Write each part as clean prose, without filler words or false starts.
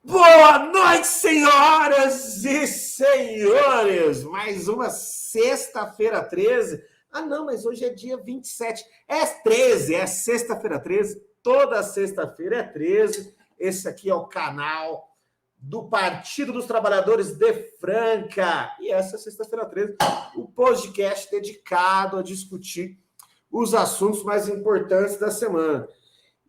Boa noite, senhoras e senhores! Mais uma sexta-feira 13. Ah, não, mas hoje é dia 27. É 13, é sexta-feira 13. Toda sexta-feira é 13. Esse aqui é o canal do Partido dos Trabalhadores de Franca. E essa é sexta-feira 13, o podcast dedicado a discutir os assuntos mais importantes da semana.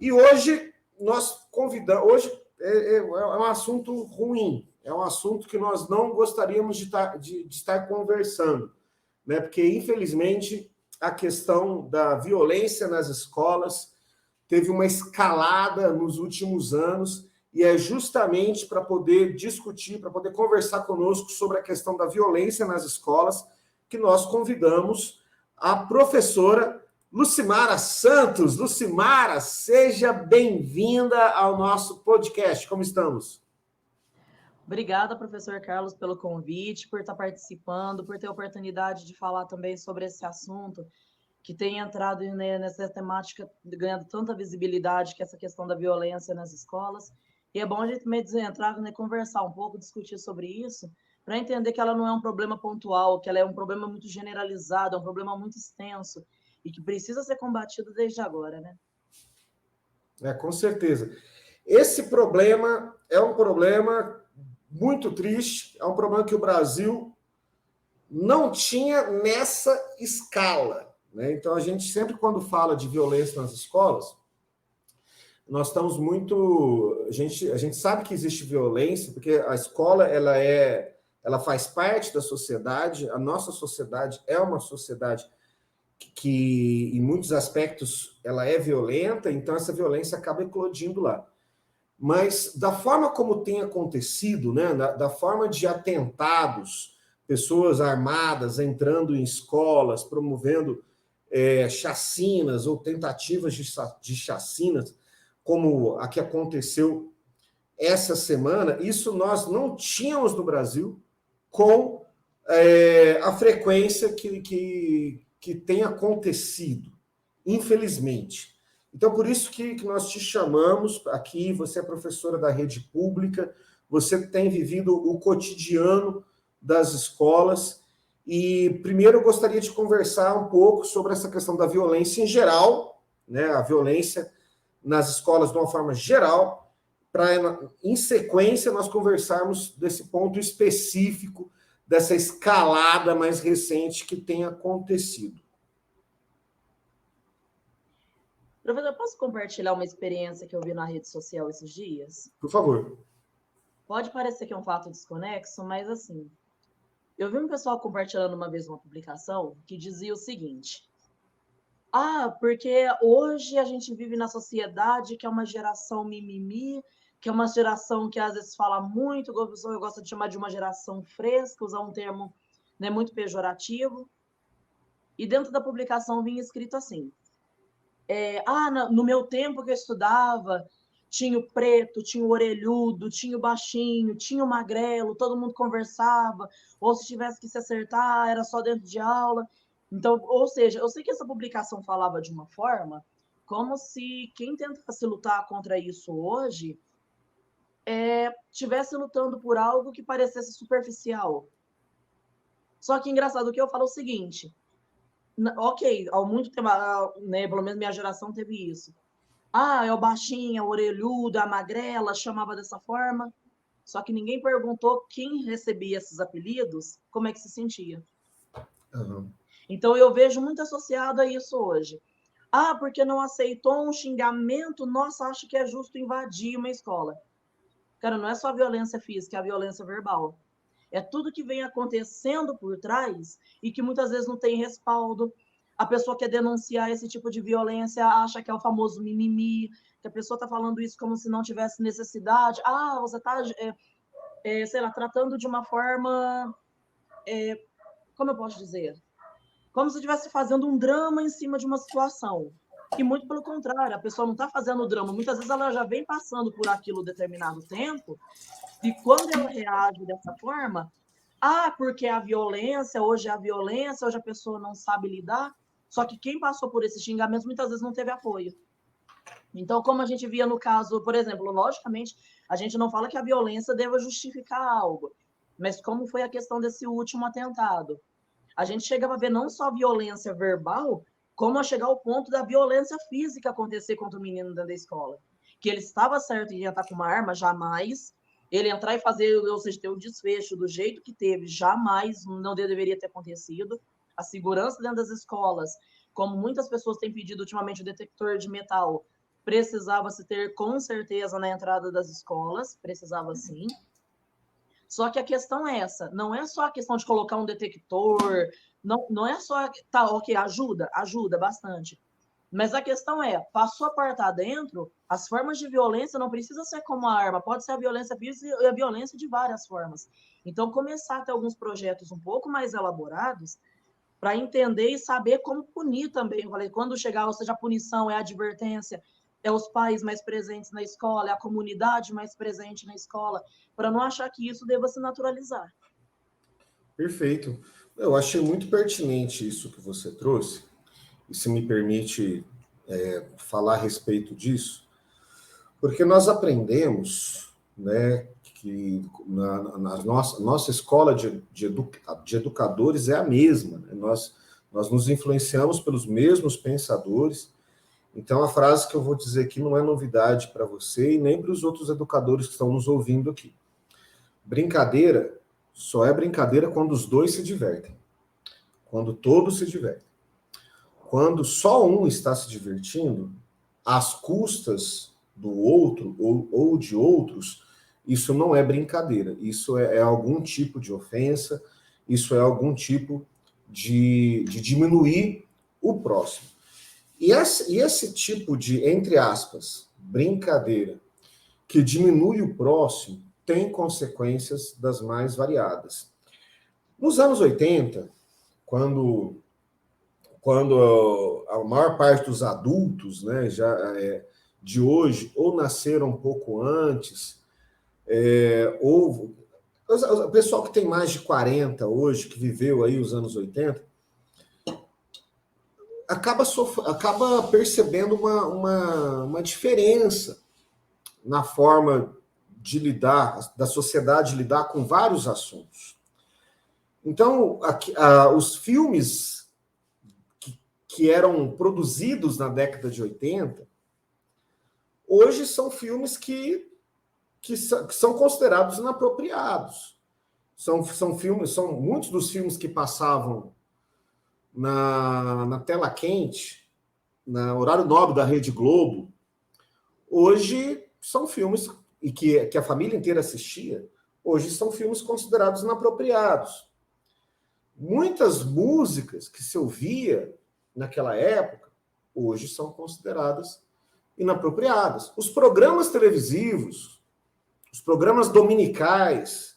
E hoje nós convidamos... Hoje é um assunto ruim, é um assunto que nós não gostaríamos de estar conversando, né? Porque, infelizmente, a questão da violência nas escolas teve uma escalada nos últimos anos e é justamente para poder discutir, para poder conversar conosco sobre a questão da violência nas escolas que nós convidamos a professora Lucimara Santos. Lucimara, seja bem-vinda ao nosso podcast. Como estamos? Obrigada, professor Carlos, pelo convite, por estar participando, por ter a oportunidade de falar também sobre esse assunto que tem entrado, né, nessa temática, ganhando tanta visibilidade, que é essa questão da violência nas escolas. E é bom a gente também entrar, né, conversar um pouco, discutir sobre isso, para entender que ela não é um problema pontual, que ela é um problema muito generalizado, é um problema muito extenso, e que precisa ser combatido desde agora, né? Com certeza. Esse problema é um problema muito triste, é um problema que o Brasil não tinha nessa escala, né? Então, a gente sempre, quando fala de violência nas escolas, nós estamos muito... A gente sabe que existe violência, porque a escola ela faz parte da sociedade, a nossa sociedade é uma sociedade que em muitos aspectos ela é violenta, então essa violência acaba eclodindo lá. Mas da forma como tem acontecido, né, da forma de atentados, pessoas armadas entrando em escolas, promovendo chacinas ou tentativas de chacinas, como a que aconteceu essa semana, isso nós não tínhamos no Brasil com a frequência que tem acontecido, infelizmente. Então, por isso que nós te chamamos aqui, você é professora da rede pública, você tem vivido o cotidiano das escolas, e primeiro eu gostaria de conversar um pouco sobre essa questão da violência em geral, né, a violência nas escolas de uma forma geral, para, em sequência, nós conversarmos desse ponto específico, dessa escalada mais recente que tem acontecido. Professor, posso compartilhar uma experiência que eu vi na rede social esses dias? Por favor. Pode parecer que é um fato desconexo, mas assim, eu vi um pessoal compartilhando uma vez uma publicação que dizia o seguinte: porque hoje a gente vive na sociedade que é uma geração mimimi, que é uma geração que às vezes fala muito, eu gosto de chamar de uma geração fresca, usar um termo, né, muito pejorativo. E dentro da publicação vinha escrito assim: no meu tempo que eu estudava, tinha o preto, tinha o orelhudo, tinha o baixinho, tinha o magrelo, todo mundo conversava, ou se tivesse que se acertar, era só dentro de aula. Então, ou seja, eu sei que essa publicação falava de uma forma como se quem tentasse lutar contra isso hoje estivesse lutando por algo que parecesse superficial. Só que engraçado que eu falo o seguinte: ok, há muito tempo, né, pelo menos minha geração teve isso. É o baixinho, é o orelhudo, a magrela, chamava dessa forma. Só que ninguém perguntou quem recebia esses apelidos, como é que se sentia. Uhum. Então, eu vejo muito associado a isso hoje. Porque não aceitou um xingamento, nossa, acho que é justo invadir uma escola. Cara, não é só a violência física, é a violência verbal. É tudo que vem acontecendo por trás e que muitas vezes não tem respaldo. A pessoa quer denunciar esse tipo de violência, acha que é o famoso mimimi, que a pessoa está falando isso como se não tivesse necessidade. Você está, sei lá, tratando de uma forma, como eu posso dizer? Como se estivesse fazendo um drama em cima de uma situação. E muito pelo contrário, a pessoa não está fazendo o drama. Muitas vezes ela já vem passando por aquilo determinado tempo, e quando ela reage dessa forma, porque a violência, hoje a pessoa não sabe lidar, só que quem passou por esses xingamentos muitas vezes não teve apoio. Então, como a gente via no caso, por exemplo, logicamente, a gente não fala que a violência deva justificar algo, mas como foi a questão desse último atentado? A gente chegava a ver não só violência verbal, como a chegar ao ponto da violência física acontecer contra o menino dentro da escola. Que ele estava certo em entrar com uma arma, jamais. Ele entrar e fazer, ou seja, ter o desfecho do jeito que teve, jamais, não deveria ter acontecido. A segurança dentro das escolas, como muitas pessoas têm pedido ultimamente o detector de metal, precisava se ter com certeza na entrada das escolas, precisava sim. Só que a questão é essa, não é só a questão de colocar um detector, não é só, tá, ok, ajuda bastante. Mas a questão é, passou a porta dentro, as formas de violência não precisa ser como a arma, pode ser a violência física e a violência de várias formas. Então, começar a ter alguns projetos um pouco mais elaborados para entender e saber como punir também. Eu falei, quando chegar, ou seja, a punição é a advertência, é os pais mais presentes na escola, é a comunidade mais presente na escola, para não achar que isso deva se naturalizar. Perfeito. Eu achei muito pertinente isso que você trouxe, e se me permite falar a respeito disso, porque nós aprendemos, né, que na nossa escola de educadores é a mesma, né? Nós nos influenciamos pelos mesmos pensadores. Então, a frase que eu vou dizer aqui não é novidade para você e nem para os outros educadores que estão nos ouvindo aqui. Brincadeira só é brincadeira quando os dois se divertem, quando todos se divertem. Quando só um está se divertindo, às custas do outro ou de outros, isso não é brincadeira, isso é algum tipo de ofensa, isso é algum tipo de diminuir o próximo. E esse tipo de, entre aspas, brincadeira que diminui o próximo tem consequências das mais variadas. Nos anos 80, quando a maior parte dos adultos, né, de hoje, ou nasceram um pouco antes, ou o pessoal que tem mais de 40 hoje, que viveu aí os anos 80, acaba percebendo uma diferença na forma de lidar, da sociedade lidar com vários assuntos. Então, os filmes que eram produzidos na década de 80, hoje são filmes que são considerados inapropriados. São muitos dos filmes que passavam na tela quente, no horário nobre da Rede Globo, hoje são filmes e que a família inteira assistia, hoje são filmes considerados inapropriados. Muitas músicas que se ouvia naquela época, hoje são consideradas inapropriadas. Os programas televisivos, os programas dominicais,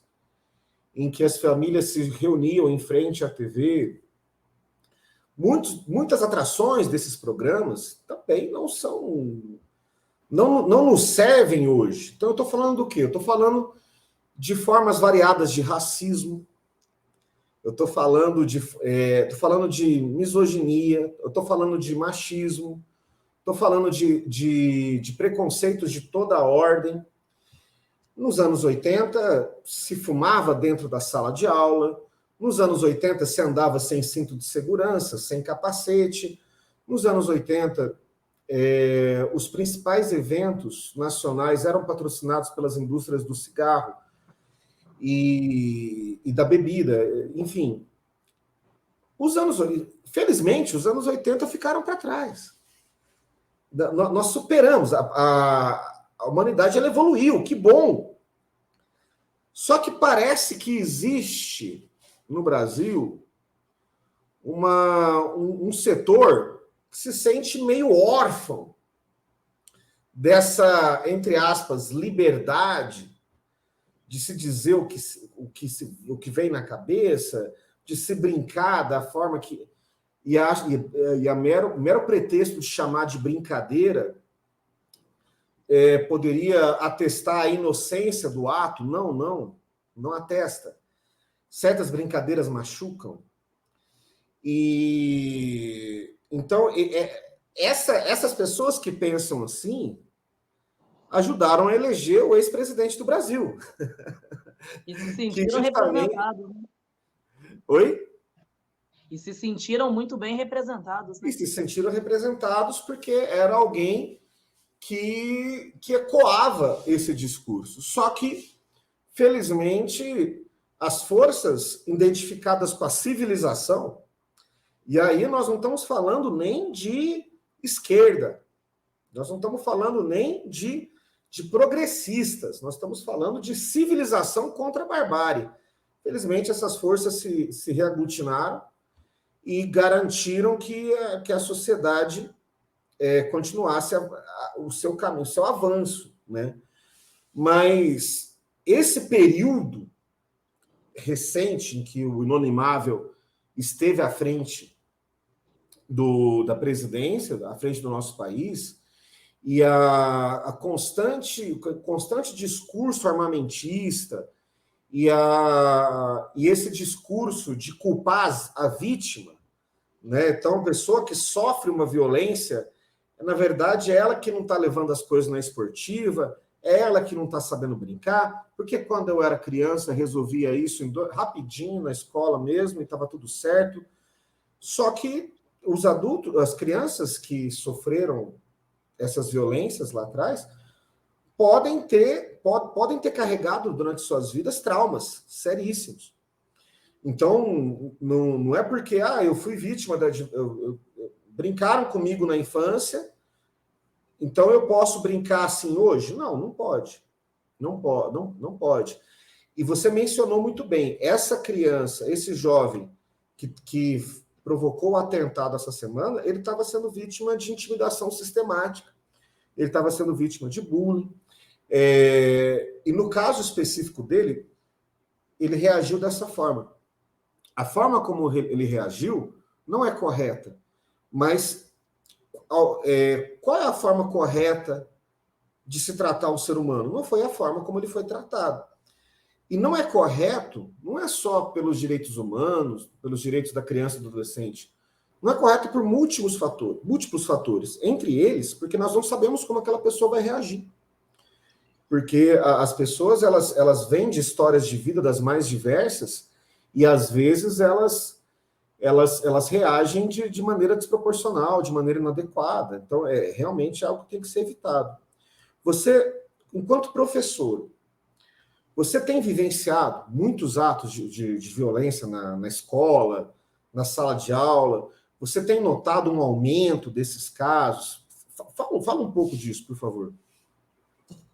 em que as famílias se reuniam em frente à TV, muitas atrações desses programas também não nos servem hoje. Então, eu estou falando do quê? Eu estou falando de formas variadas de racismo, eu estou falando de misoginia, eu estou falando de machismo, estou falando de preconceitos de toda a ordem. Nos anos 80, se fumava dentro da sala de aula. Nos anos 80, se andava sem cinto de segurança, sem capacete. Nos anos 80, os principais eventos nacionais eram patrocinados pelas indústrias do cigarro e da bebida. Enfim, felizmente, os anos 80 ficaram para trás. Nós superamos. A humanidade ela evoluiu, que bom. Só que parece que existe no Brasil um setor que se sente meio órfão dessa, entre aspas, liberdade de se dizer o que vem na cabeça, de se brincar da forma que... E a mero pretexto de chamar de brincadeira poderia atestar a inocência do ato. Não atesta. Certas brincadeiras machucam. E então essas pessoas que pensam assim ajudaram a eleger o ex-presidente do Brasil. E se Que sentiram justamente... representados, né? Oi? E se sentiram muito bem representados, E né? se sentiram representados porque era alguém que ecoava esse discurso. Só que, felizmente, as forças identificadas com a civilização, e aí nós não estamos falando nem de esquerda, nós não estamos falando nem de progressistas, nós estamos falando de civilização contra a barbárie. Felizmente, essas forças se reaglutinaram e garantiram que a sociedade continuasse o seu caminho, o seu avanço, né? Mas esse período recente em que o Inonimável esteve à frente da presidência, à frente do nosso país, e a constante discurso armamentista e esse discurso de culpar a vítima, né? Então, a pessoa que sofre uma violência, na verdade, é ela que não está levando as coisas na esportiva, é ela que não está sabendo brincar, porque quando eu era criança, resolvia isso rapidinho na escola mesmo, e estava tudo certo. Só que os adultos, as crianças que sofreram essas violências lá atrás, podem ter carregado durante suas vidas traumas seríssimos. Então, não é porque eu fui vítima brincaram comigo na infância, então eu posso brincar assim hoje? Não, não pode. Não pode. E você mencionou muito bem, essa criança, esse jovem que provocou o atentado essa semana, ele estava sendo vítima de intimidação sistemática, ele estava sendo vítima de bullying, e no caso específico dele, ele reagiu dessa forma. A forma como ele reagiu não é correta, mas qual é a forma correta de se tratar um ser humano? Não foi a forma como ele foi tratado. E não é correto, não é só pelos direitos humanos, pelos direitos da criança e do adolescente. Não é correto por múltiplos fatores. Entre eles, porque nós não sabemos como aquela pessoa vai reagir. Porque as pessoas, elas vêm de histórias de vida das mais diversas e, às vezes, elas reagem de maneira desproporcional, de maneira inadequada. Então, realmente algo que tem que ser evitado. Você, enquanto professor, você tem vivenciado muitos atos de violência na escola, na sala de aula? Você tem notado um aumento desses casos? Fala um pouco disso, por favor.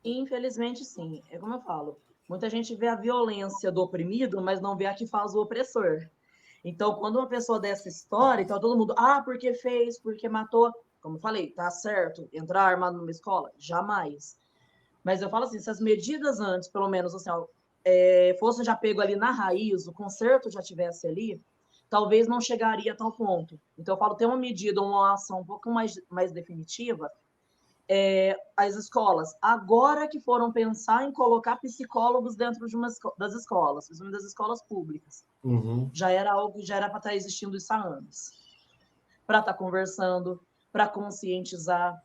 Infelizmente, sim. É como eu falo. Muita gente vê a violência do oprimido, mas não vê a que faz o opressor. Então, quando uma pessoa dessa história, então todo mundo, porque fez, porque matou. Como eu falei, tá certo, entrar armado numa escola? Jamais. Mas eu falo assim, se as medidas antes, pelo menos, assim, fossem já pego ali na raiz, o conserto já tivesse ali, talvez não chegaria a tal ponto. Então, eu falo, ter uma medida, uma ação um pouco mais definitiva, as escolas, agora que foram pensar em colocar psicólogos dentro das escolas, principalmente das escolas públicas. Uhum. Já era algo que já era para estar existindo isso há anos. Para estar conversando, para conscientizar.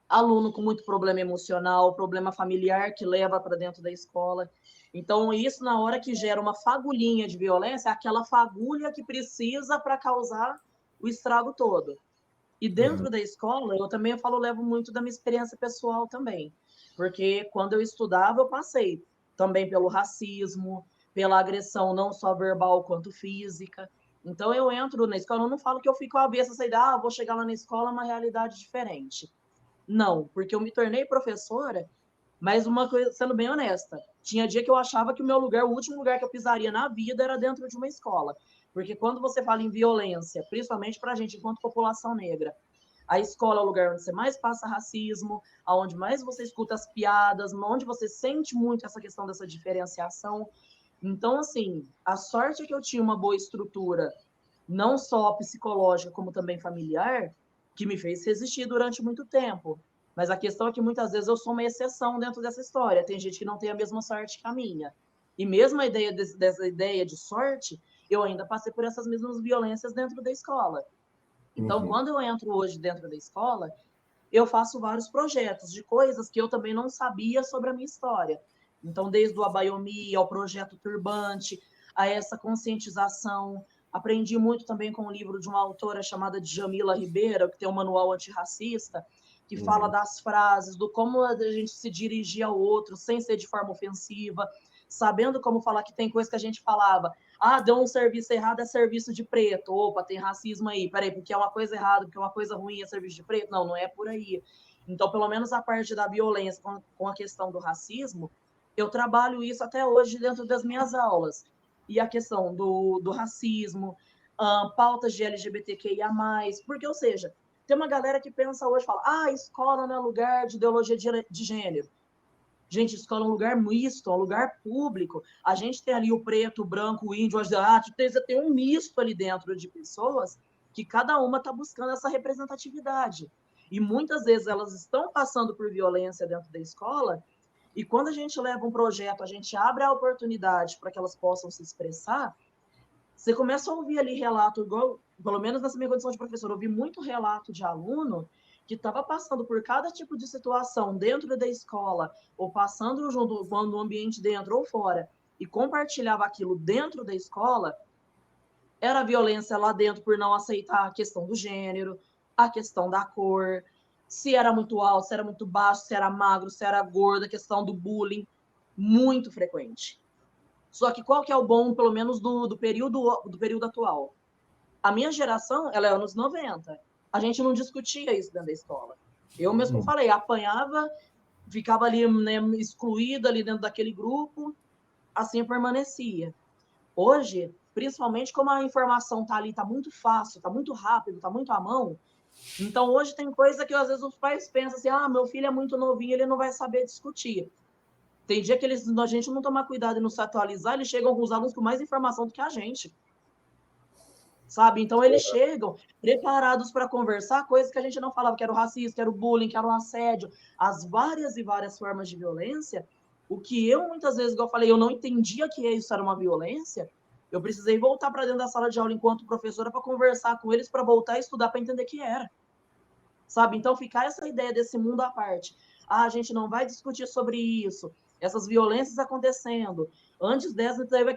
Aluno com muito problema emocional, problema familiar que leva para dentro da escola. Então, isso na hora que gera uma fagulhinha de violência, é aquela fagulha que precisa para causar o estrago todo. E dentro da escola, eu também levo muito da minha experiência pessoal também. Porque quando eu estudava, eu passei também pelo racismo, pela agressão não só verbal quanto física. Então, eu entro na escola, eu não falo que eu fico avessa essa ideia, vou chegar lá na escola, uma realidade diferente. Não, porque eu me tornei professora, mas uma coisa, sendo bem honesta, tinha dia que eu achava que o último lugar que eu pisaria na vida era dentro de uma escola. Porque quando você fala em violência, principalmente para a gente enquanto população negra, a escola é o lugar onde você mais passa racismo, onde mais você escuta as piadas, onde você sente muito essa questão dessa diferenciação. Então, assim, a sorte é que eu tinha uma boa estrutura, não só psicológica, como também familiar, que me fez resistir durante muito tempo. Mas a questão é que muitas vezes eu sou uma exceção dentro dessa história. Tem gente que não tem a mesma sorte que a minha. E mesmo a ideia dessa ideia de sorte, eu ainda passei por essas mesmas violências dentro da escola. Então, quando eu entro hoje dentro da escola, eu faço vários projetos de coisas que eu também não sabia sobre a minha história. Então, desde o Abaiomi ao projeto Turbante, a essa conscientização. Aprendi muito também com um livro de uma autora chamada Djamila Ribeiro, que tem um manual antirracista, que fala das frases, do como a gente se dirigir ao outro sem ser de forma ofensiva, sabendo como falar, que tem coisa que a gente falava, deu um serviço errado, é serviço de preto, opa, tem racismo aí, peraí, porque é uma coisa errada, porque é uma coisa ruim, é serviço de preto, não é por aí. Então, pelo menos a parte da violência com a questão do racismo, eu trabalho isso até hoje dentro das minhas aulas. E a questão do racismo, pautas de LGBTQIA+, porque, ou seja, tem uma galera que pensa hoje, fala, escola não é lugar de ideologia de gênero. Gente, escola é um lugar misto, é um lugar público. A gente tem ali o preto, o branco, o índio, o asiático, tem um misto ali dentro de pessoas que cada uma está buscando essa representatividade. E muitas vezes elas estão passando por violência dentro da escola, e quando a gente leva um projeto, a gente abre a oportunidade para que elas possam se expressar, você começa a ouvir ali relato, igual, pelo menos nessa minha condição de professor, eu ouvi muito relato de aluno que estava passando por cada tipo de situação dentro da escola, ou passando junto no ambiente dentro ou fora, e compartilhava aquilo dentro da escola, era violência lá dentro por não aceitar a questão do gênero, a questão da cor, se era muito alto, se era muito baixo, se era magro, se era gordo, a questão do bullying, muito frequente. Só que qual que é o bom, pelo menos, do período atual? A minha geração, ela é anos 90. A gente não discutia isso dentro da escola. Eu mesmo falei, apanhava, ficava ali, né, excluída ali dentro daquele grupo, assim permanecia. Hoje, principalmente como a informação tá ali, tá muito fácil, tá muito rápido, tá muito à mão, então hoje tem coisa que às vezes os pais pensam assim, meu filho é muito novinho, ele não vai saber discutir. Tem dia que a gente não tomar cuidado e não se atualizar, eles chegam com os alunos com mais informação do que a gente. Sabe? Então eles chegam preparados para conversar coisas que a gente não falava, que era o racismo, que era o bullying, que era o assédio, as várias e várias formas de violência. O que eu muitas vezes, igual eu falei, eu não entendia que isso era uma violência, eu precisei voltar para dentro da sala de aula enquanto professora para conversar com eles, para voltar a estudar para entender que era. Sabe? Então ficar essa ideia desse mundo à parte. A gente não vai discutir sobre isso, essas violências acontecendo. Antes dessa, teve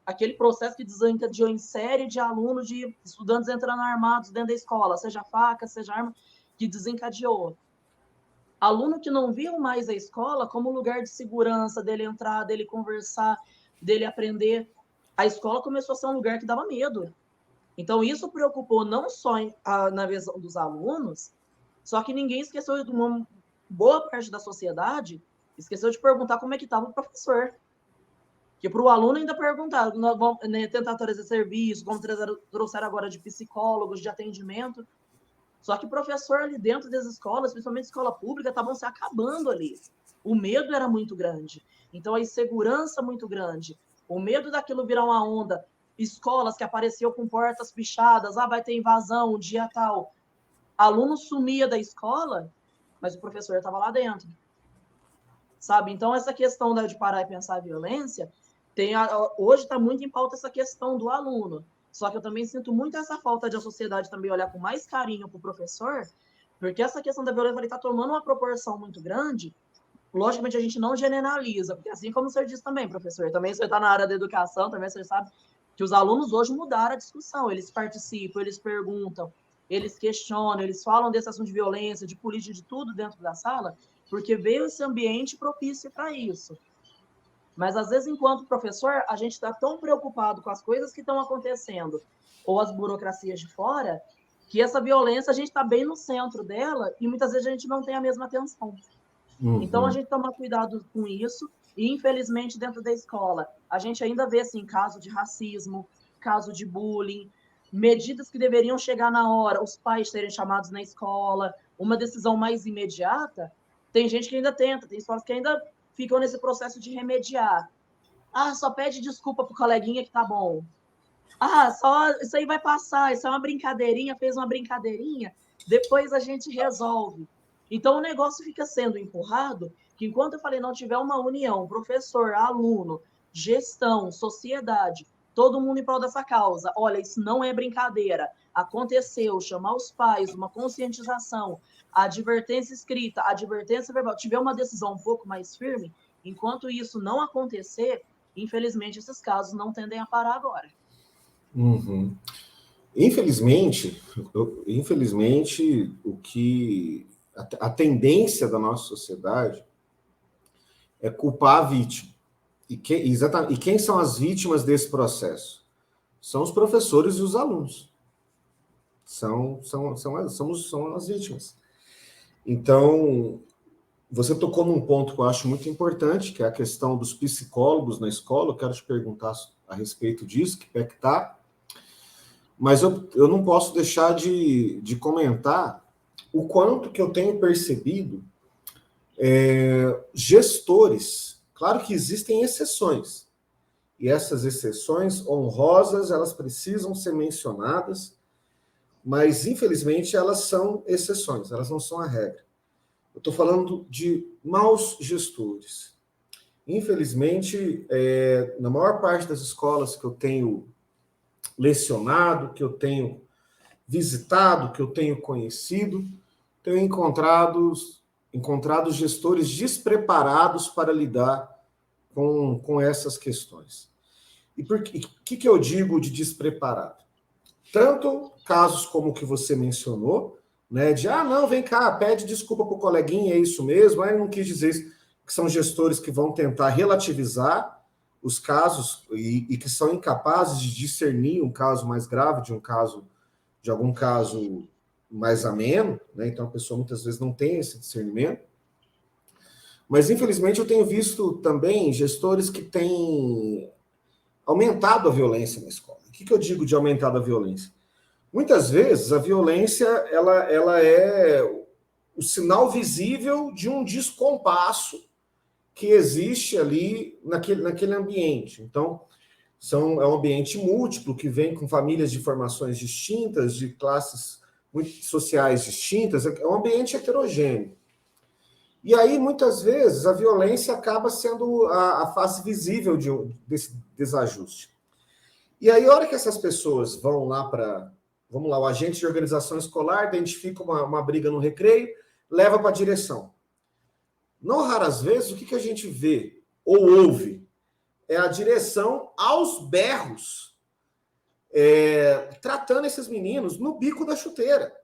aquele processo que desencadeou em série de alunos, de estudantes entrando armados dentro da escola, seja faca, seja arma, que desencadeou. Aluno que não viu mais a escola como lugar de segurança, dele entrar, dele conversar, dele aprender. A escola começou a ser um lugar que dava medo. Então, isso preocupou não só na visão dos alunos, só que ninguém esqueceu, de uma boa parte da sociedade, esqueceu de perguntar como é que estava o professor. Que para o aluno ainda perguntar, nós vamos, né, tentar trazer serviço, como trouxeram agora de psicólogos, de atendimento. Só que o professor ali dentro das escolas, principalmente escola pública, estavam se acabando ali. O medo era muito grande. Então, a insegurança muito grande. O medo daquilo virar uma onda. Escolas que apareciam com portas pichadas, vai ter invasão, um dia tal. Aluno sumia da escola, mas o professor estava lá dentro. Sabe? Então, essa questão de parar e pensar a violência, hoje está muito em pauta essa questão do aluno. Só que eu também sinto muito essa falta de a sociedade também olhar com mais carinho para o professor, porque essa questão da violência está tomando uma proporção muito grande. Logicamente, a gente não generaliza, porque assim como o senhor disse também, professor, também você está na área da educação, também você sabe que os alunos hoje mudaram a discussão, eles participam, eles perguntam, eles questionam, eles falam desse assunto de violência, de política, de tudo dentro da sala, porque veio esse ambiente propício para isso. Mas, às vezes, enquanto professor, a gente está tão preocupado com as coisas que estão acontecendo, ou as burocracias de fora, que essa violência, a gente está bem no centro dela, e muitas vezes a gente não tem a mesma atenção. Então, a gente toma cuidado com isso, e, infelizmente, dentro da escola, a gente ainda vê, assim, caso de racismo, caso de bullying, medidas que deveriam chegar na hora, os pais serem chamados na escola, uma decisão mais imediata. Tem gente que ainda tenta, tem escolas que ainda ficam nesse processo de remediar. Só pede desculpa pro coleguinha que tá bom. Só isso aí vai passar, isso é uma brincadeirinha, fez uma brincadeirinha, depois a gente resolve. Então, o negócio fica sendo empurrado, que enquanto eu falei, não tiver uma união, professor, aluno, gestão, sociedade, todo mundo em prol dessa causa. Olha, isso não é brincadeira. Aconteceu, chamar os pais, uma conscientização, advertência escrita, advertência verbal, tiver uma decisão um pouco mais firme, enquanto isso não acontecer, infelizmente, esses casos não tendem a parar agora. Uhum. Infelizmente, a tendência da nossa sociedade é culpar a vítima. E quem são as vítimas desse processo? São os professores e os alunos. São as vítimas. Então, você tocou num ponto que eu acho muito importante, que é a questão dos psicólogos na escola. Eu quero te perguntar a respeito disso, que pé que tá. Mas eu não posso deixar de comentar o quanto que eu tenho percebido gestores. Claro que existem exceções, e essas exceções honrosas, elas precisam ser mencionadas, mas, infelizmente, elas são exceções, elas não são a regra. Eu estou falando de maus gestores. Infelizmente, na maior parte das escolas que eu tenho lecionado, que eu tenho visitado, que eu tenho conhecido, tenho encontrado gestores despreparados para lidar com essas questões. E o que eu digo de despreparado? Tanto casos como o que você mencionou, né, de, não, vem cá, pede desculpa para o coleguinha, é isso mesmo, ele não quis dizer isso, que são gestores que vão tentar relativizar os casos e que são incapazes de discernir um caso mais grave de algum caso mais ameno, né? Então a pessoa muitas vezes não tem esse discernimento. Mas, infelizmente, eu tenho visto também gestores que têm aumentado a violência na escola. O que eu digo de aumentado a violência? Muitas vezes a violência ela é o sinal visível de um descompasso que existe ali naquele ambiente. Então, é um ambiente múltiplo que vem com famílias de formações distintas, de classes sociais distintas, é um ambiente heterogêneo. E aí, muitas vezes, a violência acaba sendo a face visível desse desajuste. E aí, a hora que essas pessoas vão lá vamos lá, o agente de organização escolar identifica uma briga no recreio, leva para a direção. Não raras vezes, o que a gente vê ou ouve é a direção aos berros, tratando esses meninos no bico da chuteira.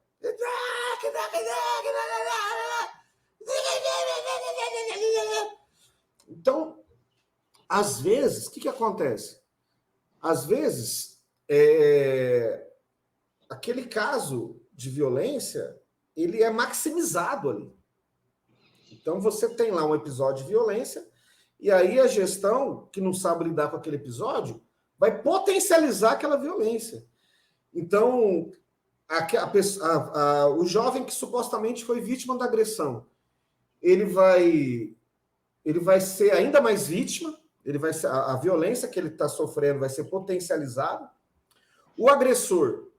Então, às vezes, o que acontece? Às vezes, aquele caso de violência, ele é maximizado ali. Então, você tem lá um episódio de violência, e aí a gestão, que não sabe lidar com aquele episódio, vai potencializar aquela violência. Então, o jovem que supostamente foi vítima da agressão, ele vai ser ainda mais vítima, a violência que ele está sofrendo vai ser potencializada, o agressor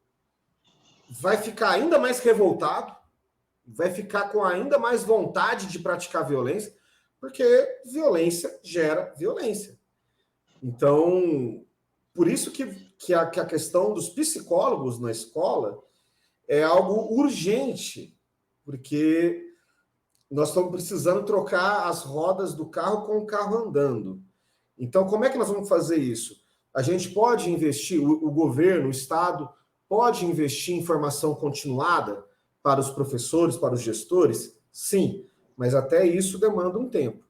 vai ficar ainda mais revoltado, vai ficar com ainda mais vontade de praticar violência, porque violência gera violência. Então, por isso que a questão dos psicólogos na escola é algo urgente, porque nós estamos precisando trocar as rodas do carro com o carro andando. Então, como é que nós vamos fazer isso? A gente pode investir, o governo, o Estado, pode investir em formação continuada para os professores, para os gestores? Sim, mas até isso demanda um tempo.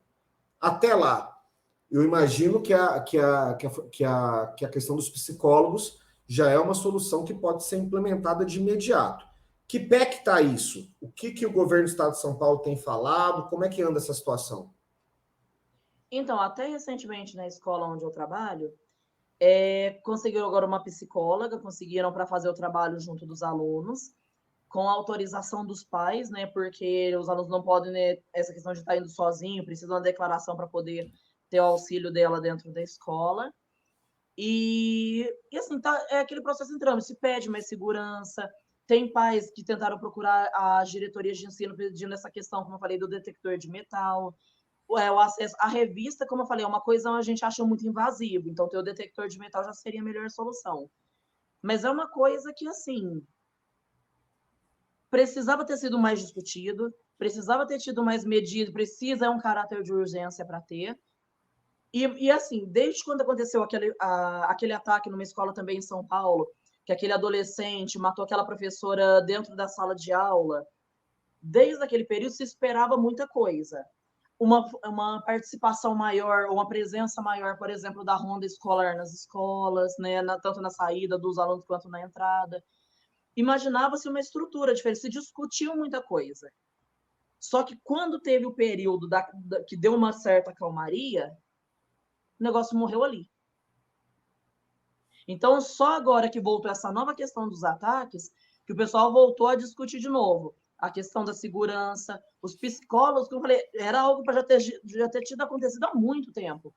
Até lá, eu imagino que a questão dos psicólogos já é uma solução que pode ser implementada de imediato. Que pé que está isso? O que o governo do Estado de São Paulo tem falado? Como é que anda essa situação? Então, até recentemente na escola onde eu trabalho, conseguiram agora uma psicóloga, conseguiram para fazer o trabalho junto dos alunos, com a autorização dos pais, né? Porque os alunos não podem, né, essa questão de estar indo sozinho, precisa de uma declaração para poder ter o auxílio dela dentro da escola. E assim, é aquele processo entrando, se pede mais segurança. Tem pais que tentaram procurar as diretorias de ensino pedindo essa questão, como eu falei, do detector de metal. o acesso à revista, como eu falei, é uma coisa que a gente acha muito invasivo, então ter o detector de metal já seria a melhor solução. Mas é uma coisa que, assim, precisava ter sido mais discutido, precisava ter tido mais medidas, precisa, é um caráter de urgência para ter. E assim, desde quando aconteceu aquele ataque numa escola também em São Paulo, que aquele adolescente matou aquela professora dentro da sala de aula, desde aquele período se esperava muita coisa. Uma participação maior, uma presença maior, por exemplo, da ronda escolar nas escolas, né, tanto na saída dos alunos quanto na entrada. Imaginava-se uma estrutura diferente, se discutiu muita coisa. Só que quando teve o período que deu uma certa calmaria, o negócio morreu ali. Então, só agora que voltou essa nova questão dos ataques, que o pessoal voltou a discutir de novo. A questão da segurança, os psicólogos, como eu falei, era algo para já ter tido acontecido há muito tempo.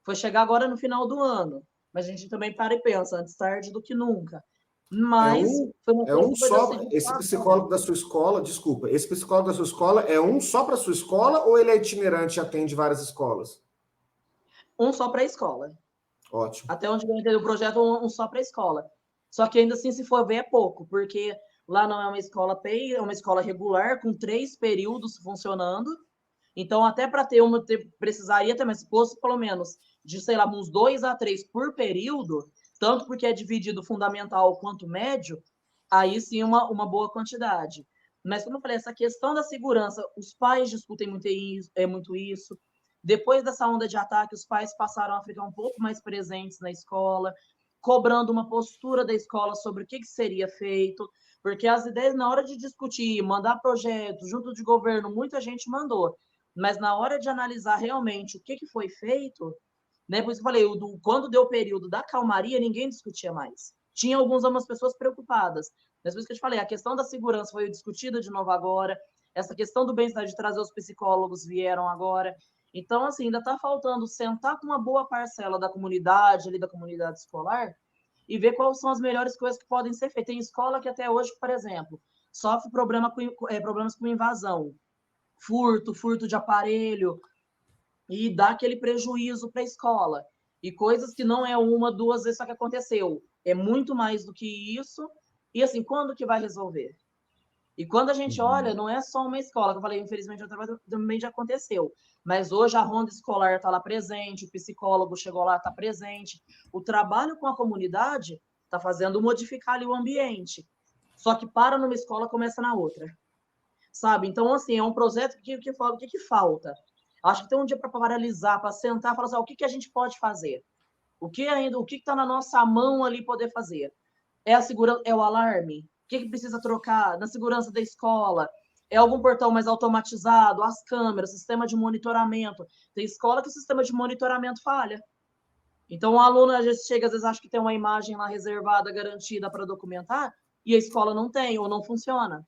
Foi chegar agora no final do ano. Mas a gente também para e pensa, antes tarde do que nunca. Mas foi uma coisa que foi só, decidido. esse psicólogo da sua escola, desculpa, esse psicólogo da sua escola é um só para sua escola ou ele é itinerante e atende várias escolas? Um só para a escola. Ótimo. Até onde eu entendi o projeto, um só para a escola. Só que ainda assim, se for ver, é pouco, porque lá não é uma escola PEI, é uma escola regular, com 3 períodos funcionando. Então, até para ter uma, precisaria também, se fosse pelo menos de, sei lá, uns 2 a 3 por período, tanto porque é dividido fundamental quanto médio, aí sim uma boa quantidade. Mas, como eu falei, essa questão da segurança, os pais discutem muito isso. Depois dessa onda de ataque, os pais passaram a ficar um pouco mais presentes na escola, cobrando uma postura da escola sobre o que seria feito, porque as ideias, na hora de discutir, mandar projetos junto de governo, muita gente mandou, mas na hora de analisar realmente o que foi feito, né, por isso que eu falei, quando deu o período da calmaria, ninguém discutia mais. Tinha algumas pessoas preocupadas, mas por isso que eu te falei, a questão da segurança foi discutida de novo agora, essa questão do bem-estar de trazer os psicólogos vieram agora. Então, assim, ainda está faltando sentar com uma boa parcela da comunidade, ali da comunidade escolar, e ver quais são as melhores coisas que podem ser feitas. Tem escola que até hoje, por exemplo, sofre problemas com invasão, furto de aparelho, e dá aquele prejuízo para a escola. E coisas que não é uma, 2 vezes só que aconteceu. É muito mais do que isso. E assim, quando que vai resolver? E quando a gente olha, não é só uma escola, que eu falei, infelizmente, também já aconteceu. Mas hoje a ronda escolar está lá presente, o psicólogo chegou lá, está presente. O trabalho com a comunidade está fazendo modificar ali o ambiente. Só que para numa escola, começa na outra. Sabe? Então, assim, é um projeto que falta? Acho que tem um dia para paralisar, para sentar e falar assim, o que a gente pode fazer? O que está na nossa mão ali poder fazer? É a segurança, é o alarme? O que precisa trocar na segurança da escola? É algum portão mais automatizado? As câmeras, sistema de monitoramento. Tem escola que o sistema de monitoramento falha. Então, o aluno, às vezes, chega, às vezes, acha que tem uma imagem lá reservada, garantida para documentar, e a escola não tem, ou não funciona.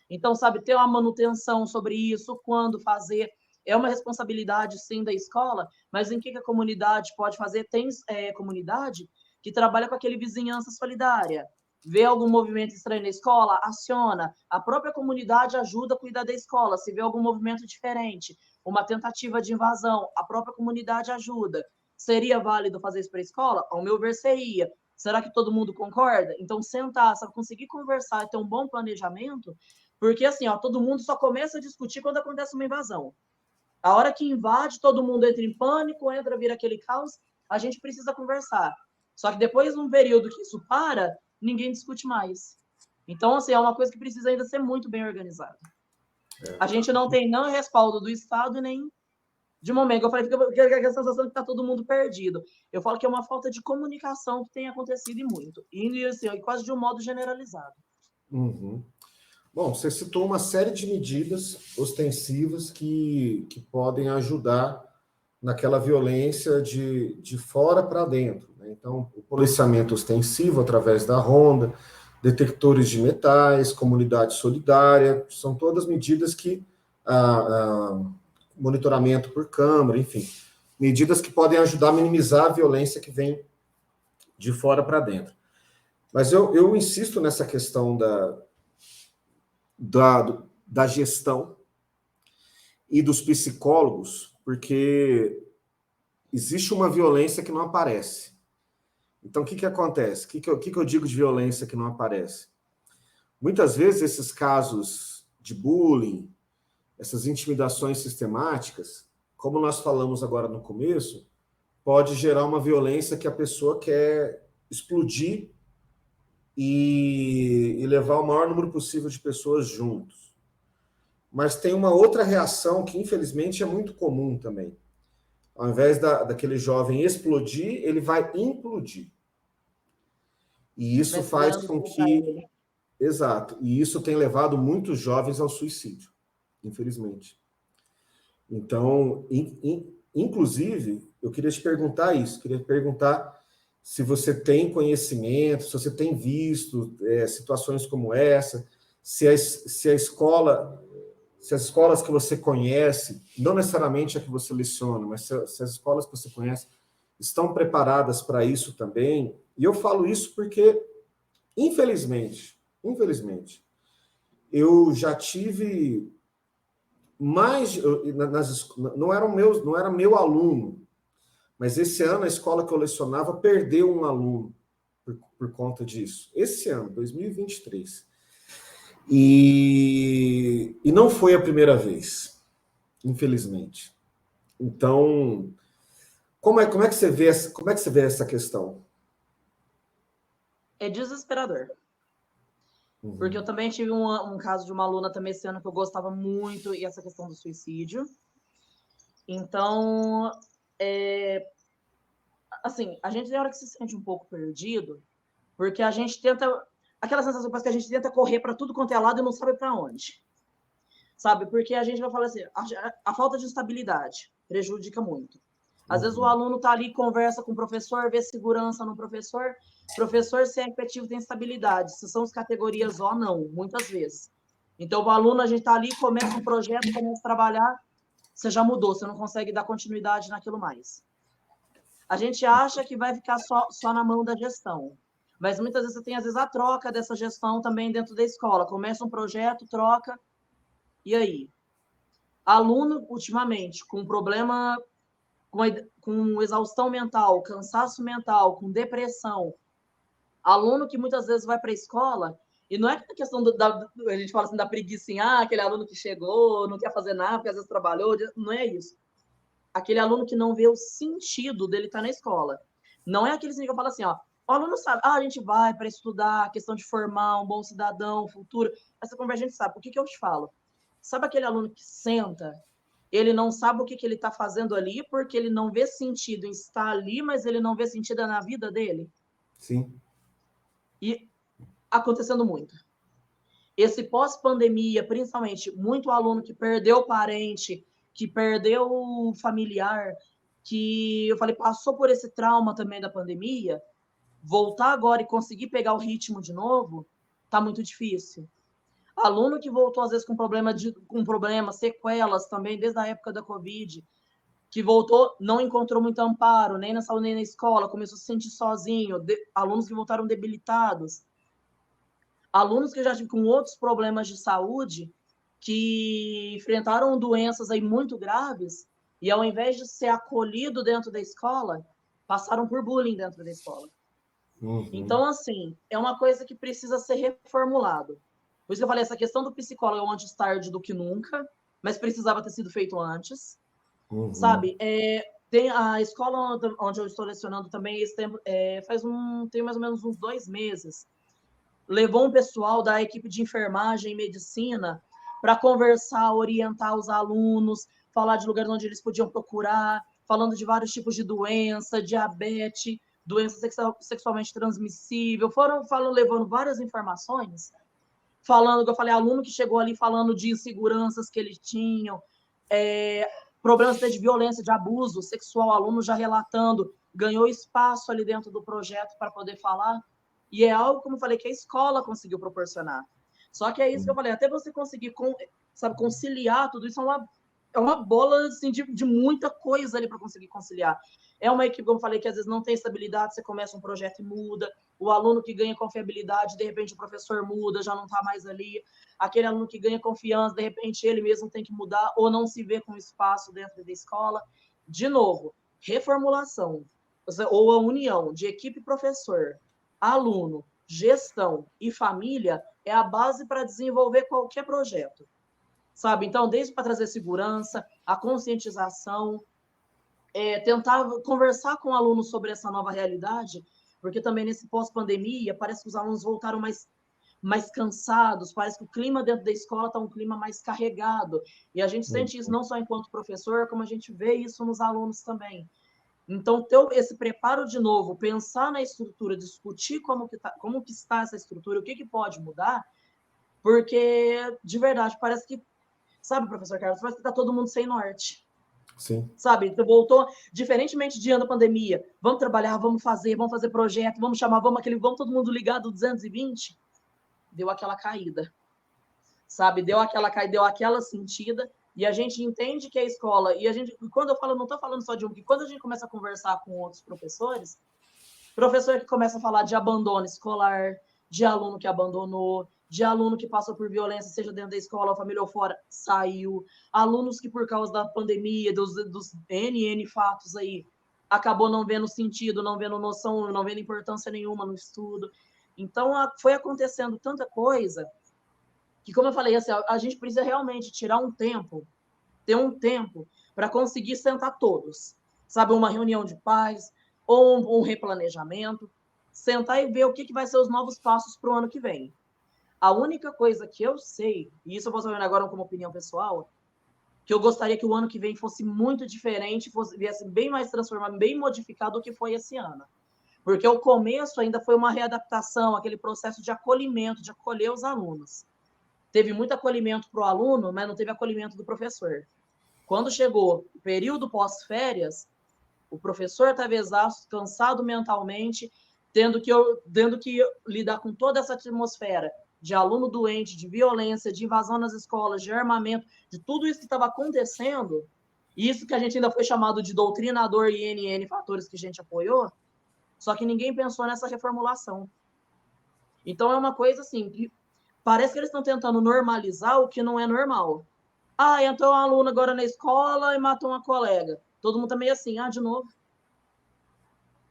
Então, sabe, ter uma manutenção sobre isso, quando fazer, é uma responsabilidade, sim, da escola, mas em que a comunidade pode fazer? Tem comunidade que trabalha com aquele vizinhança solidária. Vê algum movimento estranho na escola, aciona. A própria comunidade ajuda a cuidar da escola. Se vê algum movimento diferente, uma tentativa de invasão, a própria comunidade ajuda. Seria válido fazer isso para a escola? Ao meu ver, seria. Será que todo mundo concorda? Então, sentar, sabe, conseguir conversar e ter um bom planejamento, porque assim, ó, todo mundo só começa a discutir quando acontece uma invasão. A hora que invade, todo mundo entra em pânico, vira aquele caos, a gente precisa conversar. Só que depois de um período que isso para, ninguém discute mais. Então, assim, é uma coisa que precisa ainda ser muito bem organizada. A gente não tem não respaldo do Estado nem de momento. Eu falei que a sensação de que está todo mundo perdido. Eu falo que é uma falta de comunicação que tem acontecido e muito. E assim, quase de um modo generalizado. Uhum. Bom, você citou uma série de medidas ostensivas que podem ajudar naquela violência de fora para dentro, né? Então, o policiamento ostensivo através da ronda, detectores de metais, comunidade solidária, são todas medidas que monitoramento por câmera, enfim, medidas que podem ajudar a minimizar a violência que vem de fora para dentro. Mas eu insisto nessa questão da gestão e dos psicólogos, porque existe uma violência que não aparece. Então, o que acontece? O que eu digo de violência que não aparece? Muitas vezes, esses casos de bullying, essas intimidações sistemáticas, como nós falamos agora no começo, pode gerar uma violência que a pessoa quer explodir e levar o maior número possível de pessoas juntos. Mas tem uma outra reação que, infelizmente, é muito comum também. Ao invés daquele jovem explodir, ele vai implodir. E isso faz com que... Exato. E isso tem levado muitos jovens ao suicídio, infelizmente. Então, inclusive, eu queria te perguntar isso. Queria perguntar se você tem conhecimento, se você tem visto situações como essa, se a escola... Se as escolas que você conhece, não necessariamente a que você leciona, mas se as escolas que você conhece estão preparadas para isso também. E eu falo isso porque, infelizmente, eu já tive mais... Não era meu aluno, mas esse ano a escola que eu lecionava perdeu um aluno por conta disso. Esse ano, 2023. E não foi a primeira vez, infelizmente. Então, como é que você vê essa questão? É desesperador. Porque eu também tive um caso de uma aluna também esse ano que eu gostava muito, e essa questão do suicídio. Então, assim, a gente tem hora que se sente um pouco perdido, porque a gente tenta... Aquela sensação que a gente tenta correr para tudo quanto é lado e não sabe para onde. Sabe? Porque a gente vai falar assim, a falta de estabilidade prejudica muito. Às vezes o aluno está ali, conversa com o professor, vê segurança no professor, se é efetivo, tem estabilidade. Se são as categorias O, não, muitas vezes. Então, o aluno, a gente está ali, começa um projeto, começa a trabalhar, você já mudou, você não consegue dar continuidade naquilo mais. A gente acha que vai ficar só na mão da gestão. Mas muitas vezes você tem, às vezes, a troca dessa gestão também dentro da escola. Começa um projeto, troca, e aí? Aluno, ultimamente, com problema, com exaustão mental, cansaço mental, com depressão. Aluno que muitas vezes vai para a escola, e não é a questão a gente fala assim, da preguiça, aquele aluno que chegou, não quer fazer nada, porque às vezes trabalhou, não é isso. Aquele aluno que não vê o sentido dele estar na escola. Não é aquele que eu falo assim, ó, o aluno sabe, a gente vai para estudar, questão de formar um bom cidadão, futuro. Essa conversa a gente sabe. O que eu te falo? Sabe aquele aluno que senta, ele não sabe o que ele está fazendo ali, porque ele não vê sentido em estar ali, mas ele não vê sentido na vida dele? Sim. E acontecendo muito. Esse pós-pandemia, principalmente, muito aluno que perdeu parente, que perdeu familiar, que eu falei, passou por esse trauma também da pandemia, voltar agora e conseguir pegar o ritmo de novo, tá muito difícil. Aluno que voltou, às vezes, com problema, sequelas também, desde a época da Covid, que voltou, não encontrou muito amparo, nem na saúde, nem na escola, começou a se sentir sozinho, alunos que voltaram debilitados, alunos que já tiveram com outros problemas de saúde, que enfrentaram doenças aí muito graves, e ao invés de ser acolhido dentro da escola, passaram por bullying dentro da escola. Então, assim, é uma coisa que precisa ser reformulado. Por isso que eu falei, essa questão do psicólogo é antes tarde do que nunca, mas precisava ter sido feito antes, sabe? Tem a escola onde eu estou lecionando também, esse tempo, tem mais ou menos uns 2 meses, levou um pessoal da equipe de enfermagem e medicina para conversar, orientar os alunos, falar de lugares onde eles podiam procurar, falando de vários tipos de doença, diabetes, doença sexualmente transmissível, foram levando várias informações, falando, que eu falei, aluno que chegou ali falando de inseguranças que eles tinham, problemas de violência, de abuso sexual, aluno já relatando, ganhou espaço ali dentro do projeto para poder falar, e é algo, como eu falei, que a escola conseguiu proporcionar. Só que é isso que eu falei, até você conseguir conciliar tudo isso, é uma bola assim, de muita coisa ali para conseguir conciliar. É uma equipe, como eu falei, que às vezes não tem estabilidade, você começa um projeto e muda, o aluno que ganha confiabilidade, de repente o professor muda, já não está mais ali, aquele aluno que ganha confiança, de repente ele mesmo tem que mudar, ou não se vê com espaço dentro da escola. De novo, reformulação, ou a união de equipe professor, aluno, gestão e família é a base para desenvolver qualquer projeto, sabe? Então, desde para trazer segurança, a conscientização, tentar conversar com o aluno sobre essa nova realidade, porque também nesse pós-pandemia parece que os alunos voltaram mais cansados, parece que o clima dentro da escola está um clima mais carregado, e a gente sente isso não só enquanto professor, como a gente vê isso nos alunos também. Então, ter esse preparo de novo, pensar na estrutura, discutir como que está essa estrutura, o que pode mudar, porque, de verdade, parece que, sabe, professor Carlos, parece que está todo mundo sem norte. Sim. Sabe, tu voltou, diferentemente de ano da pandemia, vamos trabalhar, vamos fazer projeto, vamos chamar, vamos todo mundo ligado 220, deu aquela caída, sabe, deu aquela sentida, e a gente entende que a escola, e a gente, quando eu falo, não estou falando só de um, porque quando a gente começa a conversar com outros professores, professor que começa a falar de abandono escolar, de aluno que abandonou, de aluno que passou por violência, seja dentro da escola, família ou fora, saiu. Alunos que, por causa da pandemia, dos N fatos aí, acabou não vendo sentido, não vendo noção, não vendo importância nenhuma no estudo. Então, foi acontecendo tanta coisa que, como eu falei, assim, a gente precisa realmente tirar um tempo, ter um tempo para conseguir sentar todos. Sabe, uma reunião de pais, ou um replanejamento, sentar e ver o que vai ser os novos passos para o ano que vem. A única coisa que eu sei, e isso eu vou saber agora como opinião pessoal, que eu gostaria que o ano que vem fosse muito diferente, viesse bem mais transformado, bem modificado do que foi esse ano. Porque o começo ainda foi uma readaptação, aquele processo de acolhimento, de acolher os alunos. Teve muito acolhimento para o aluno, mas não teve acolhimento do professor. Quando chegou o período pós-férias, o professor estava exausto, cansado mentalmente, tendo que lidar com toda essa atmosfera de aluno doente, de violência, de invasão nas escolas, de armamento, de tudo isso que estava acontecendo, isso que a gente ainda foi chamado de doutrinador e NN fatores que a gente apoiou, só que ninguém pensou nessa reformulação. Então é uma coisa assim, que parece que eles estão tentando normalizar o que não é normal. Ah, entrou um aluno agora na escola e matou uma colega. Todo mundo tá meio assim, de novo.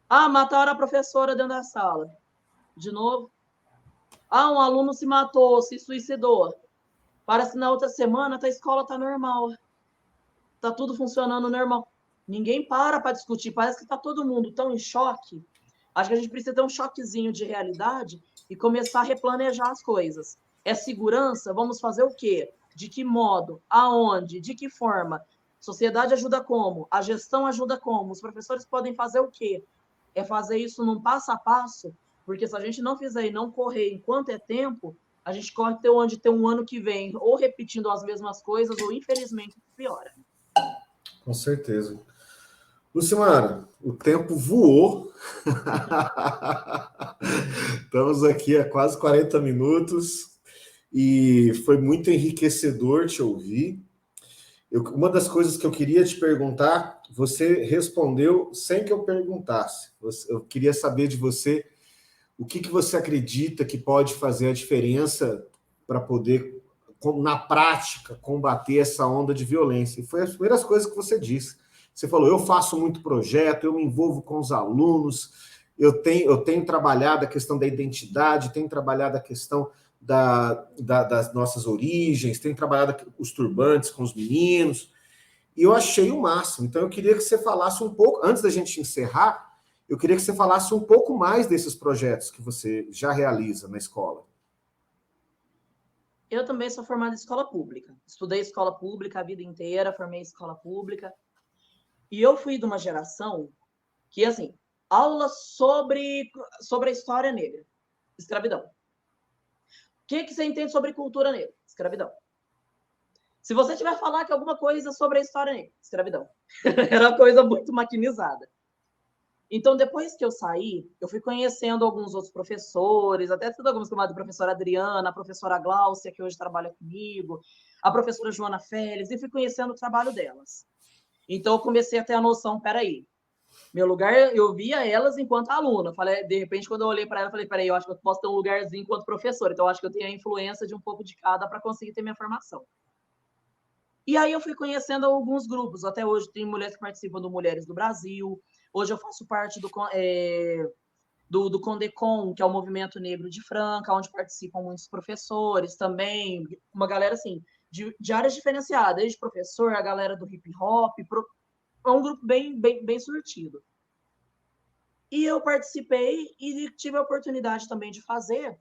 Ah, mataram a professora dentro da sala. De novo. Ah, um aluno se matou, se suicidou. Parece que na outra semana a escola tá normal. Tá tudo funcionando normal. Ninguém para discutir. Parece que tá todo mundo tão em choque. Acho que a gente precisa ter um choquezinho de realidade e começar a replanejar as coisas. É segurança? Vamos fazer o quê? De que modo? Aonde? De que forma? Sociedade ajuda como? A gestão ajuda como? Os professores podem fazer o quê? É fazer isso num passo a passo, porque se a gente não fizer e não correr enquanto é tempo, a gente corre onde ter um ano que vem ou repetindo as mesmas coisas ou, infelizmente, piora. Com certeza. Lucimara, o tempo voou. Estamos aqui há quase 40 minutos e foi muito enriquecedor te ouvir. Uma das coisas que eu queria te perguntar, você respondeu sem que eu perguntasse. Eu queria saber de você o que você acredita que pode fazer a diferença para poder, na prática, combater essa onda de violência. E foi as primeiras coisas que você disse. Você falou, eu faço muito projeto, eu me envolvo com os alunos, eu tenho trabalhado a questão da identidade, tenho trabalhado a questão das nossas origens, tenho trabalhado os turbantes com os meninos, e eu achei o máximo. Então, eu queria que você falasse um pouco, antes da gente encerrar, eu queria que você falasse um pouco mais desses projetos que você já realiza na escola. Eu também sou formada em escola pública. Estudei escola pública a vida inteira, formei escola pública. E eu fui de uma geração que, assim, aula sobre a história negra, escravidão. O que você entende sobre cultura negra? Escravidão. Se você tiver falar que alguma coisa sobre a história negra, escravidão. Era uma coisa muito maquinizada. Então, depois que eu saí, eu fui conhecendo alguns outros professores, até tudo alguns como a professora Adriana, a professora Gláucia, que hoje trabalha comigo, a professora Joana Félix, e fui conhecendo o trabalho delas. Então, eu comecei a ter a noção, peraí, meu lugar, eu via elas enquanto aluna. Falei, de repente, quando eu olhei para ela, falei, peraí, eu acho que eu posso ter um lugarzinho enquanto professora. Então, eu acho que eu tenho a influência de um pouco de cada para conseguir ter minha formação. E aí eu fui conhecendo alguns grupos. Até hoje tem mulheres que participam do Mulheres do Brasil. Hoje eu faço parte do Condecon, que é o Movimento Negro de Franca, onde participam muitos professores também, uma galera assim, de áreas diferenciadas, desde professor, a galera do hip hop, é um grupo bem surtido. E eu participei e tive a oportunidade também de fazer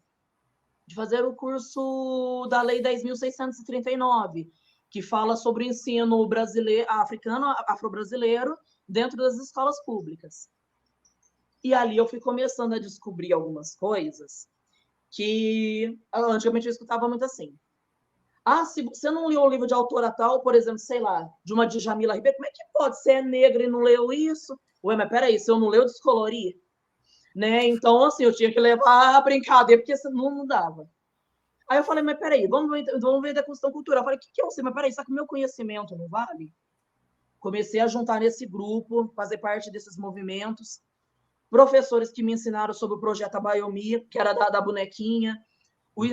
o curso da Lei 10.639, que fala sobre o ensino brasileiro, africano, afro-brasileiro, dentro das escolas públicas. E ali eu fui começando a descobrir algumas coisas que antigamente eu escutava muito assim. Ah, se você não leu o livro de autora tal, por exemplo, sei lá, de uma Djamila Ribeiro, como é que pode ser negra e não leu isso? Ué, mas peraí, se eu não leu, eu descolori. Né? Então, assim, eu tinha que levar a brincadeira, porque senão não dava. Aí eu falei, mas peraí, vamos ver da questão cultural. Eu falei, o que eu sei? Mas peraí, só que o meu conhecimento não vale? Comecei a juntar nesse grupo, fazer parte desses movimentos. Professores que me ensinaram sobre o projeto Abaiomi, que era da bonequinha,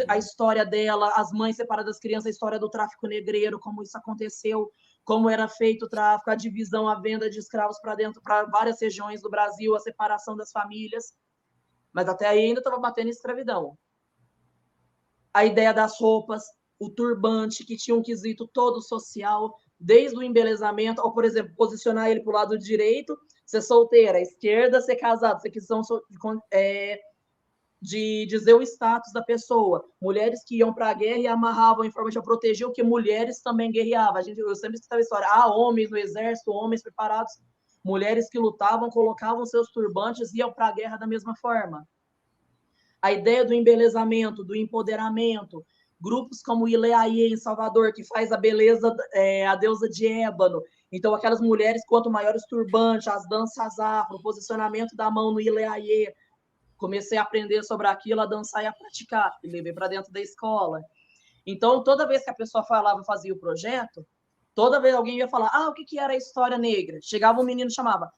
a história dela, as mães separadas das crianças, a história do tráfico negreiro, como isso aconteceu, como era feito o tráfico, a divisão, a venda de escravos para várias regiões do Brasil, a separação das famílias. Mas até aí ainda estava batendo escravidão. A ideia das roupas, o turbante, que tinha um quesito todo social, desde o embelezamento, ou, por exemplo, posicionar ele para o lado direito, ser solteira, esquerda, ser casado, ser questão de dizer o status da pessoa. Mulheres que iam para a guerra e amarravam em forma de proteger o que mulheres também guerreavam. Eu sempre escutava a história, homens no exército, homens preparados. Mulheres que lutavam, colocavam seus turbantes e iam para a guerra da mesma forma. A ideia do embelezamento, do empoderamento, grupos como o Ileaie em Salvador, que faz a beleza, a deusa de ébano. Então, aquelas mulheres, quanto maiores turbantes, as danças afro, o posicionamento da mão no Ileaie. Comecei a aprender sobre aquilo, a dançar e a praticar, e levei para dentro da escola. Então, toda vez que a pessoa falava, fazia o projeto, toda vez alguém ia falar, o que era a história negra? Chegava um menino e chamava,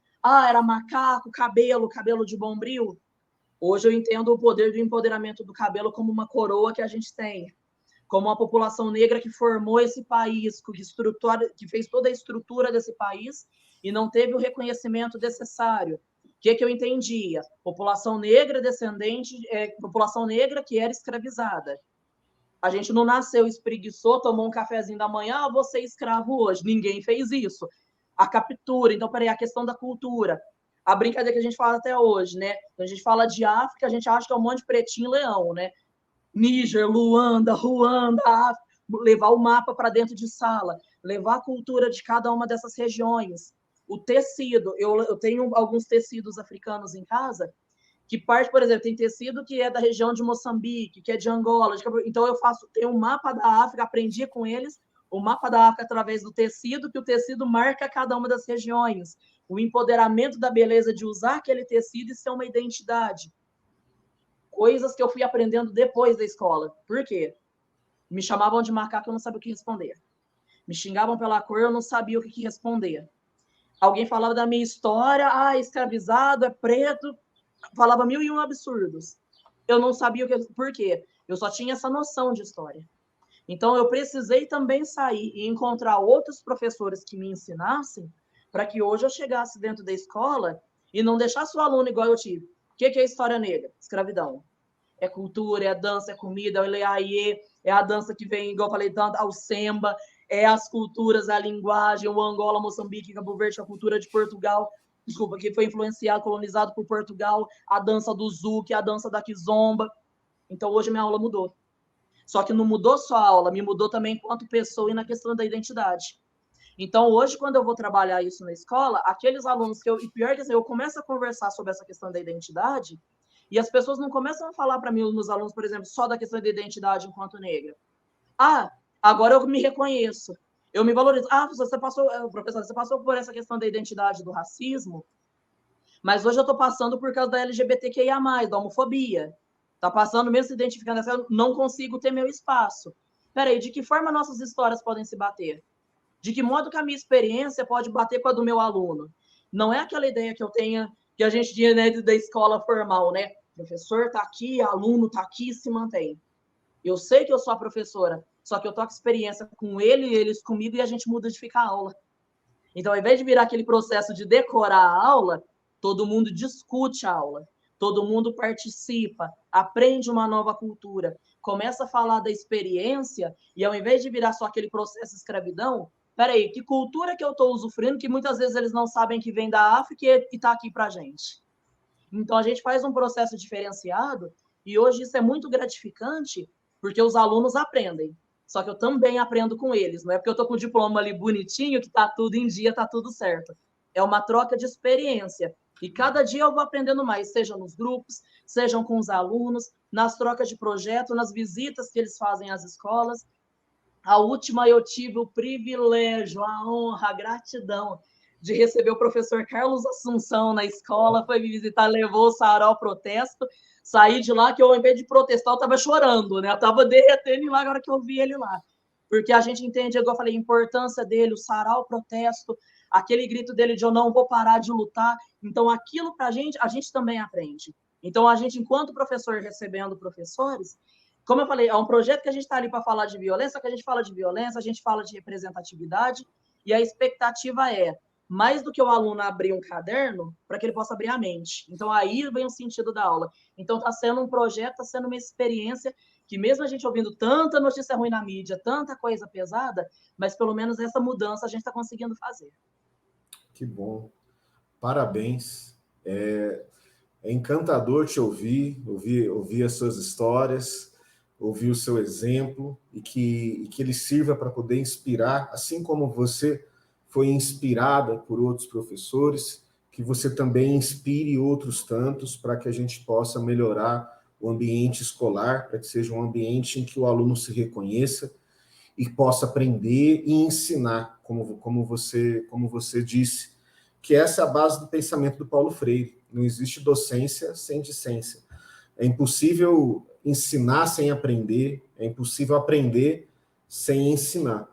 era macaco, cabelo de bombril. Hoje eu entendo o poder do empoderamento do cabelo como uma coroa que a gente tem, como uma população negra que formou esse país, que fez toda a estrutura desse país e não teve o reconhecimento necessário. O que eu entendia? População negra descendente, população negra que era escravizada. A gente não nasceu, espreguiçou, tomou um cafezinho da manhã, você é escravo hoje. Ninguém fez isso. A captura, então, peraí, a questão da cultura. A brincadeira que a gente fala até hoje, né? Quando a gente fala de África, a gente acha que é um monte de pretinho leão, né? Níger, Luanda, Ruanda, África, levar o mapa para dentro de sala, levar a cultura de cada uma dessas regiões. O tecido, eu tenho alguns tecidos africanos em casa, que parte, por exemplo, tem tecido que é da região de Moçambique, que é de Angola, então eu tenho um mapa da África, aprendi com eles o mapa da África através do tecido, que o tecido marca cada uma das regiões, o empoderamento da beleza de usar aquele tecido e ser uma identidade. Coisas que eu fui aprendendo depois da escola. Por quê? Me chamavam de macaco, eu não sabia o que responder. Me xingavam pela cor, eu não sabia o que responder. Alguém falava da minha história, escravizado, é preto, falava 1001 absurdos. Eu não sabia por quê. Eu só tinha essa noção de história. Então, eu precisei também sair e encontrar outros professores que me ensinassem para que hoje eu chegasse dentro da escola e não deixasse o aluno igual eu tive. O que é história negra? Escravidão. É cultura, é dança, é comida, é o Ileaie, é a dança que vem, igual eu falei tanto, ao Semba, é as culturas, a linguagem, o Angola, Moçambique, Cabo Verde, a cultura de Portugal, desculpa, que foi influenciado, colonizado por Portugal, a dança do Zouk, a dança da Kizomba. Então, hoje minha aula mudou. Só que não mudou só a aula, me mudou também enquanto pessoa e na questão da identidade. Então, hoje, quando eu vou trabalhar isso na escola, aqueles alunos que e pior que assim, eu começo a conversar sobre essa questão da identidade, e as pessoas não começam a falar para mim, os meus alunos, por exemplo, só da questão da identidade enquanto negra. Agora eu me reconheço. Eu me valorizo. Professor, você passou por essa questão da identidade do racismo? Mas hoje eu estou passando por causa da LGBTQIA+, da homofobia. Está passando mesmo se identificando assim, eu não consigo ter meu espaço. Peraí, de que forma nossas histórias podem se bater? De que modo que a minha experiência pode bater com a do meu aluno? Não é aquela ideia que eu tenha, que a gente tinha, né, da escola formal, né? O professor está aqui, aluno está aqui e se mantém. Eu sei que eu sou a professora, só que eu toco experiência com ele e eles comigo e a gente muda de ficar a aula. Então, ao invés de virar aquele processo de decorar a aula, todo mundo discute a aula, todo mundo participa, aprende uma nova cultura, começa a falar da experiência e ao invés de virar só aquele processo de escravidão, peraí, que cultura que eu estou usufruindo que muitas vezes eles não sabem que vem da África e está aqui para a gente. Então, a gente faz um processo diferenciado e hoje isso é muito gratificante porque os alunos aprendem. Só que eu também aprendo com eles. Não é porque eu estou com o diploma ali bonitinho que está tudo em dia, está tudo certo. É uma troca de experiência. E cada dia eu vou aprendendo mais, seja nos grupos, sejam com os alunos, nas trocas de projeto, nas visitas que eles fazem às escolas. A última eu tive o privilégio, a honra, a gratidão de receber o professor Carlos Assunção na escola, foi me visitar, levou o sarau protesto, saí de lá que eu, ao invés de protestar, eu estava chorando, né? Eu estava derretendo lá agora que eu vi ele lá. Porque a gente entende, igual eu falei, a importância dele, o sarau protesto, aquele grito dele de eu não vou parar de lutar. Então, aquilo para a gente também aprende. Então, a gente, enquanto professor recebendo professores, como eu falei, é um projeto que a gente está ali para falar de violência, que a gente fala de violência, a gente fala de representatividade, e a expectativa é mais do que o aluno abrir um caderno, para que ele possa abrir a mente. Então, aí vem o sentido da aula. Então, está sendo um projeto, está sendo uma experiência que, mesmo a gente ouvindo tanta notícia ruim na mídia, tanta coisa pesada, mas pelo menos essa mudança a gente está conseguindo fazer. Que bom. Parabéns. É encantador te ouvir as suas histórias, ouvir o seu exemplo e que ele sirva para poder inspirar, assim como você foi inspirada por outros professores, que você também inspire outros tantos para que a gente possa melhorar o ambiente escolar, para que seja um ambiente em que o aluno se reconheça e possa aprender e ensinar, como você disse, que essa é a base do pensamento do Paulo Freire. Não existe docência sem discência. É impossível ensinar sem aprender, é impossível aprender sem ensinar.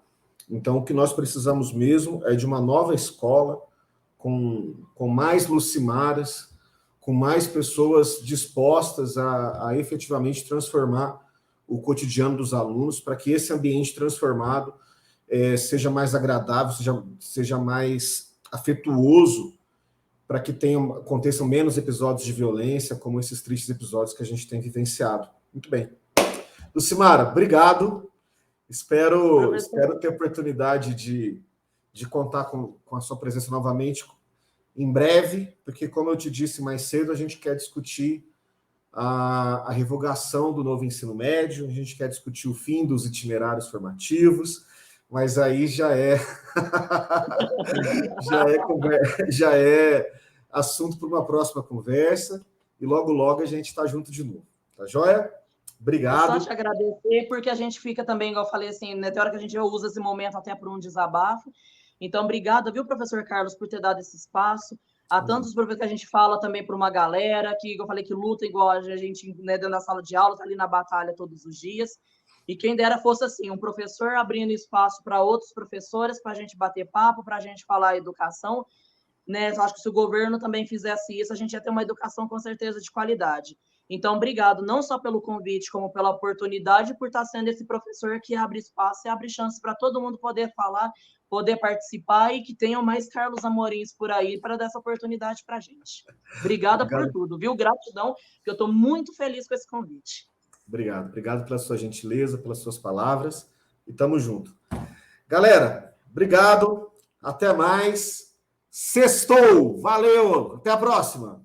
Então, o que nós precisamos mesmo é de uma nova escola, com mais Lucimaras, com mais pessoas dispostas a efetivamente transformar o cotidiano dos alunos, para que esse ambiente transformado seja mais agradável, seja mais afetuoso, para que aconteçam menos episódios de violência, como esses tristes episódios que a gente tem vivenciado. Muito bem. Lucimara, obrigado. Espero ter a oportunidade de contar com a sua presença novamente em breve, porque, como eu te disse mais cedo, a gente quer discutir a revogação do novo ensino médio, a gente quer discutir o fim dos itinerários formativos, mas aí já é já é assunto para uma próxima conversa, e logo a gente está junto de novo. Tá joia? Obrigado. Eu só te agradecer, porque a gente fica também, igual eu falei assim, né, tem hora que a gente usa esse momento até por um desabafo. Então, obrigada, viu, professor Carlos, por ter dado esse espaço. Há tantos professores que a gente fala também para uma galera que, eu falei, que luta igual a gente, né, dentro da sala de aula, está ali na batalha todos os dias. E quem dera fosse assim, um professor abrindo espaço para outros professores, para a gente bater papo, para a gente falar educação. Né? Eu acho que se o governo também fizesse isso, a gente ia ter uma educação com certeza de qualidade. Então, obrigado não só pelo convite, como pela oportunidade, por estar sendo esse professor que abre espaço e abre chance para todo mundo poder falar, poder participar e que tenham mais Carlos Amorins por aí para dar essa oportunidade para a gente. Obrigada por tudo, viu? Gratidão, que eu estou muito feliz com esse convite. Obrigado pela sua gentileza, pelas suas palavras, e tamo junto. Galera, obrigado, até mais. Sextou, valeu, até a próxima.